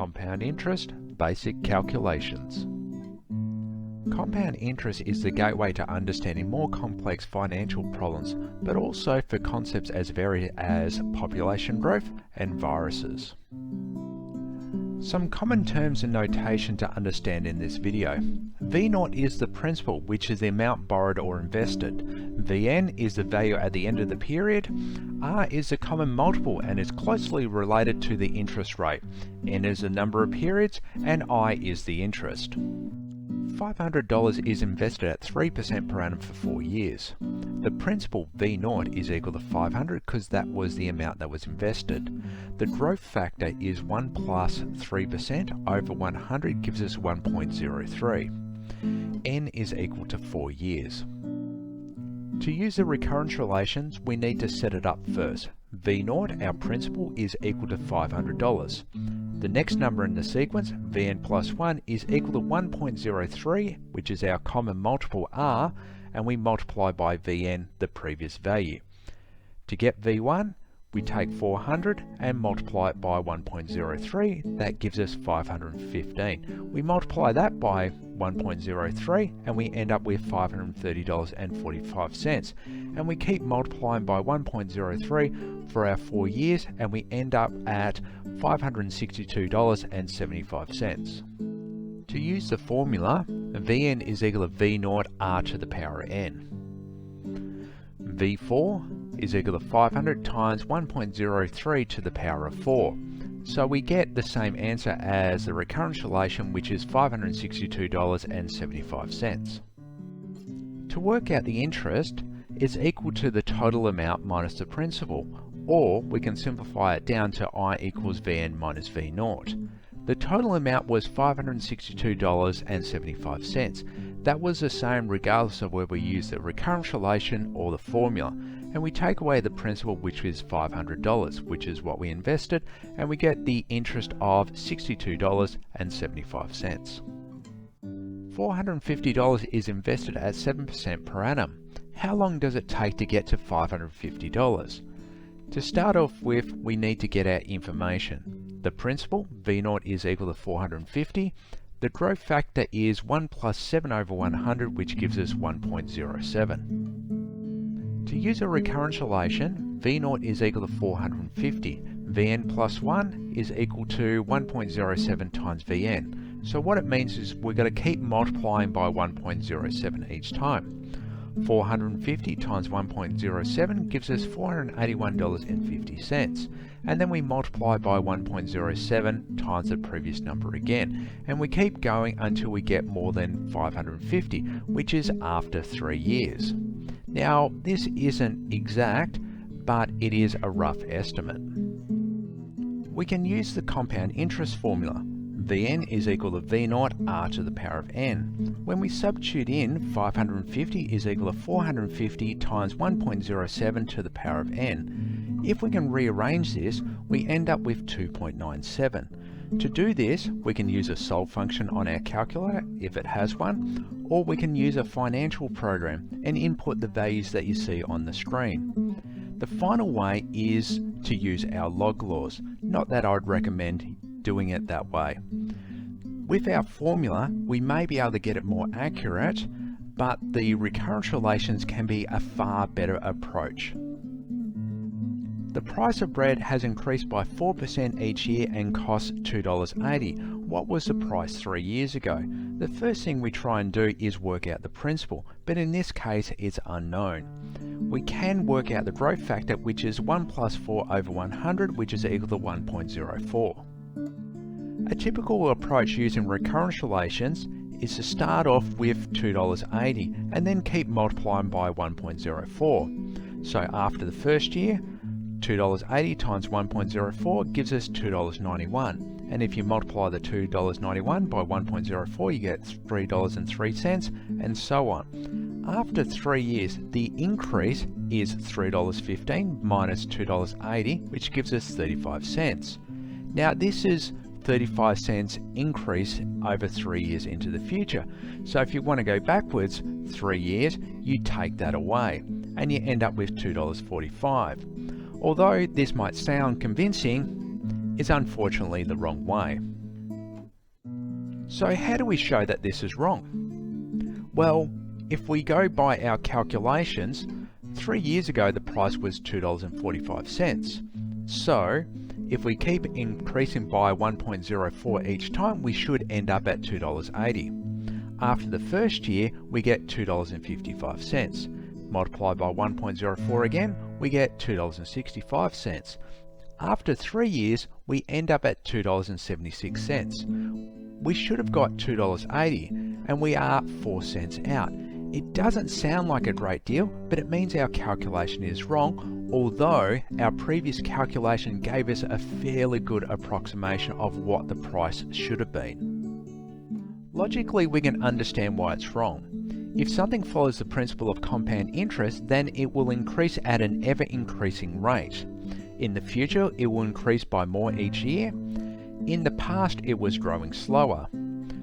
compound interest basic calculations. Compound interest is the gateway to understanding more complex financial problems, but also for concepts as varied as population growth and viruses. Some common terms and notation to understand in this video. V0 is the principal, which is the amount borrowed or invested. Vn is the value at the end of the period. R is the common multiple and is closely related to the interest rate. N is the number of periods, and I is the interest. $500 is invested at 3% per annum for 4 years. The principal V0 is equal to 500 because that was the amount that was invested. The growth factor is 1 plus 3% over 100 gives us 1.03. N is equal to 4 years. To use the recurrence relations, we need to set it up first. V0, our principal, is equal to $500. The next number in the sequence, Vn plus 1, is equal to 1.03, which is our common multiple R, and we multiply by Vn, the previous value. To get V1, we take 400 and multiply it by 1.03, that gives us 515. We multiply that by 1.03 and we end up with $530.45. And we keep multiplying by 1.03 for our 4 years and we end up at $562.75. To use the formula, Vn is equal to V0 R to the power of N. V4 is equal to 500 times 1.03 to the power of 4. So we get the same answer as the recurrence relation, which is $562.75. To work out the interest, it's equal to the total amount minus the principal, or we can simplify it down to I equals Vn minus V0. The total amount was $562.75. That was the same regardless of whether we use the recurrence relation or the formula. And we take away the principal, which is $500, which is what we invested, and we get the interest of $62.75. $450 is invested at 7% per annum. How long does it take to get to $550? To start off with, we need to get our information. The principal, V0, is equal to 450. The growth factor is 1 plus 7 over 100, which gives us 1.07. To use a recurrence relation, V0 is equal to 450. Vn plus 1 is equal to 1.07 times Vn. So what it means is we're going to keep multiplying by 1.07 each time. 450 times 1.07 gives us $481.50. And then we multiply by 1.07 times the previous number again. And we keep going until we get more than 550, which is after 3 years. Now, this isn't exact, but it is a rough estimate. We can use the compound interest formula. Vn is equal to V0 R to the power of N. When we substitute in, 550 is equal to 450 times 1.07 to the power of N. If we can rearrange this, we end up with 2.97. To do this, we can use a solve function on our calculator, if it has one, or we can use a financial program and input the values that you see on the screen. The final way is to use our log laws, not that I'd recommend doing it that way. With our formula, we may be able to get it more accurate, but the recurrence relations can be a far better approach. The price of bread has increased by 4% each year and costs $2.80. What was the price 3 years ago? The first thing we try and do is work out the principal, but in this case it's unknown. We can work out the growth factor, which is 1 plus 4 over 100, which is equal to 1.04. A typical approach using recurrence relations is to start off with $2.80 and then keep multiplying by 1.04. So after the first year, $2.80 times 1.04 gives us $2.91. And if you multiply the $2.91 by 1.04, you get $3.03, and so on. After 3 years, the increase is $3.15 minus $2.80, which gives us 35 cents. Now this is 35 cents increase over 3 years into the future. So if you want to go backwards 3 years, you take that away and you end up with $2.45. Although this might sound convincing, it's unfortunately the wrong way. So how do we show that this is wrong? Well, if we go by our calculations, 3 years ago the price was $2.45. So if we keep increasing by 1.04 each time, we should end up at $2.80. After the first year, we get $2.55. Multiply by 1.04 again, we get $2.65. After 3 years, we end up at $2.76. We should have got $2.80, and we are 4 cents out. It doesn't sound like a great deal, but it means our calculation is wrong, although our previous calculation gave us a fairly good approximation of what the price should have been. Logically, we can understand why it's wrong. If something follows the principle of compound interest, then it will increase at an ever-increasing rate. In the future, it will increase by more each year. In the past, it was growing slower.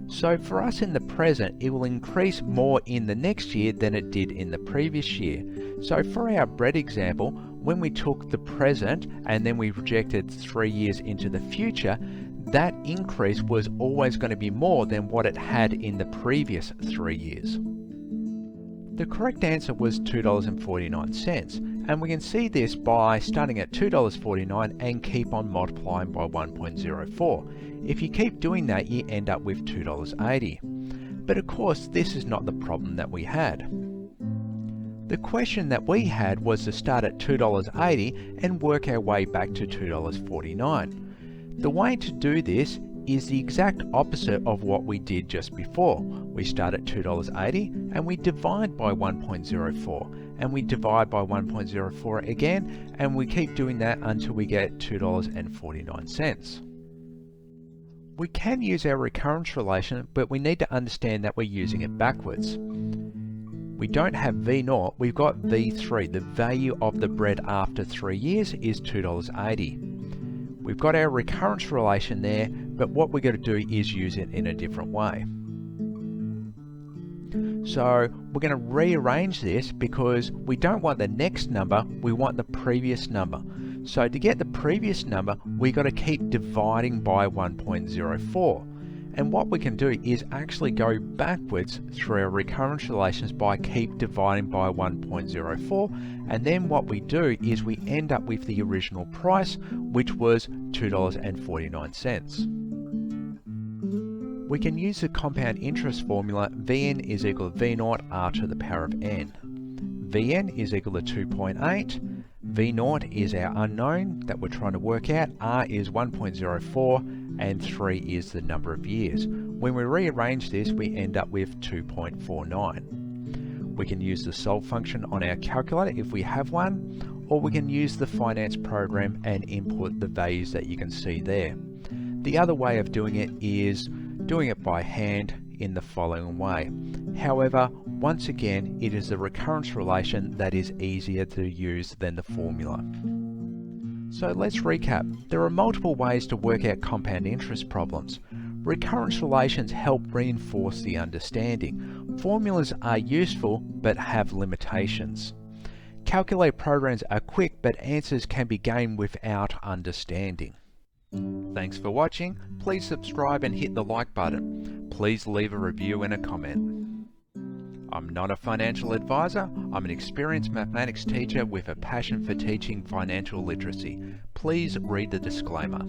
So for us in the present, it will increase more in the next year than it did in the previous year. So for our bread example, when we took the present and then we projected 3 years into the future, that increase was always going to be more than what it had in the previous 3 years. The correct answer was $2.49, and we can see this by starting at $2.49 and keep on multiplying by 1.04. If you keep doing that, you end up with $2.80. But of course, this is not the problem that we had. The question that we had was to start at $2.80 and work our way back to $2.49. The way to do this is the exact opposite of what we did just before. We start at $2.80 and we divide by 1.04, and we divide by 1.04 again, and we keep doing that until we get $2.49. We can use our recurrence relation, but we need to understand that we're using it backwards. We don't have V0, we've got V3. The value of the bread after 3 years is $2.80. We've got our recurrence relation there, but what we're going to do is use it in a different way. So we're going to rearrange this because we don't want the next number, we want the previous number. So to get the previous number, we got to keep dividing by 1.04. And what we can do is actually go backwards through our recurrence relations by keep dividing by 1.04, and then what we do is we end up with the original price, which was $2.49. We can use the compound interest formula Vn is equal to V0 r to the power of n. Vn is equal to 2.8, V0 is our unknown that we're trying to work out, r is 1.04, and 3 is the number of years. When we rearrange this, we end up with 2.49. We can use the solve function on our calculator if we have one, or we can use the finance program and input the values that you can see there. The other way of doing it is doing it by hand in the following way. However, once again, it is the recurrence relation that is easier to use than the formula. So let's recap. There are multiple ways to work out compound interest problems. Recurrence relations help reinforce the understanding. Formulas are useful but have limitations. Calculate programs are quick, but answers can be gained without understanding. Thanks for watching. Please subscribe and hit the like button. Please leave a review and a comment. I'm not a financial advisor. I'm an experienced mathematics teacher with a passion for teaching financial literacy. Please read the disclaimer.